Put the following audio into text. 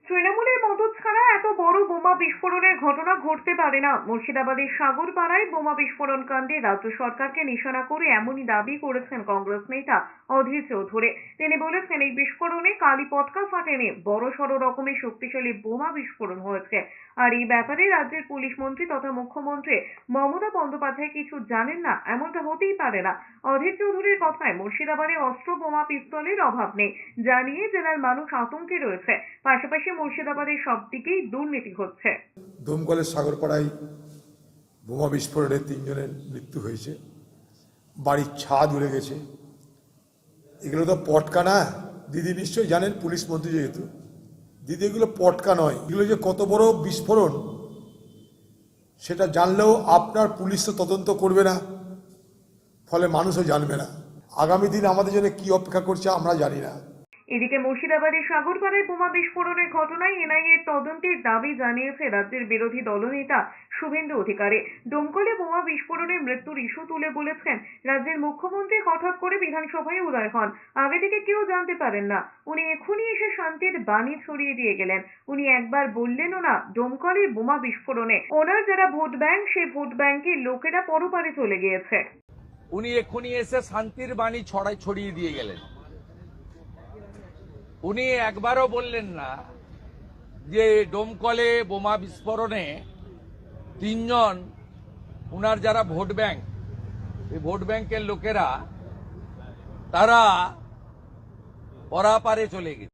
তৃণমূলের মদতছাড়া এত বড় বোমা বিস্ফোরণের ঘটনা ঘটতে পারে না। মুর্শিদাবাদের সাগরপাড়ায় বোমা বিস্ফোরণ কাণ্ডে রাজ্য সরকারকে নিশানা করে এমনই দাবি করেছেন কংগ্রেস নেতা অধীর চৌধুরী। তিনি বলেছেন, এই বিস্ফোরণে কালী পটকা ফাটেনি, বড়সড় রকমের শক্তিশালী বোমা বিস্ফোরণ হয়েছে। আর এই ব্যাপারে রাজ্যের পুলিশ মন্ত্রী তথা মুখ্যমন্ত্রী মমতা বন্দ্যোপাধ্যায় কিছু জানেন না, এমনটা হতেই পারে না। অধীর চৌধুরীর কথায়, মুর্শিদাবাদে অস্ত্র বোমা পিস্তলের অভাব নেই, জানিয়ে জেলার মানুষ আতঙ্কে রয়েছে। পাশাপাশি মুর্শিদাবাদের সব দিকেই দুর্নীতি হচ্ছে। দমকলের সাগরপাড়ায় বোমা বিস্ফোরণে 3 জনের মৃত্যু হয়েছে, বাড়ির ছাদ উড়ে গেছে। এগুলো তো পটকা না, দিদি নিশ্চয়ই জানেন, পুলিশ মন্ত্রী যেহেতু। দিদি, এগুলো পটকা নয়, এগুলো যে কত বড় বিস্ফোরণ সেটা জানলেও আপনার পুলিশ তো তদন্ত করবে না, ফলে মানুষও জানবে না। আগামী দিন আমাদের জন্য কি অপেক্ষা করছে আমরা জানি না। এদিকে মুর্শিদাবাদের সাগরপাড়ায় বোমা বিস্ফোরণের ঘটনায় এনআইএর তদন্তের দাবি জানিয়েছে রাজ্যের বিরোধী দলনেতা শুভেন্দু অধিকারী। দমকলে বোমা বিস্ফোরণে মৃত্যুর ইস্যু তুলে বলেছেন, রাজ্যের মুখ্যমন্ত্রী হঠাৎ করে বিধানসভায় উদয় হন, আগে থেকে কেউ জানতে পারেন না। উনি এখনই এসে শান্তির বাণী ছড়িয়ে দিয়ে গেলেন। উনি একবার বললেনও না দমকলে বোমা বিস্ফোরণে ওনার যারা ভোট ব্যাংক, সেই ভোট ব্যাংকের লোকেরা পরপারে চলে গিয়েছে। উনি এক্ষুনি এসে শান্তির বাণী ছড়িয়ে দিয়ে গেলেন। উনি একবারও বললেন না যে ডোমকলে বোমা বিস্ফোরণে 3 জন উনার যারা ভোট ব্যাংক, এই ভোট ব্যাংকের লোকেরা তারা পরাপারে চলে গেছে।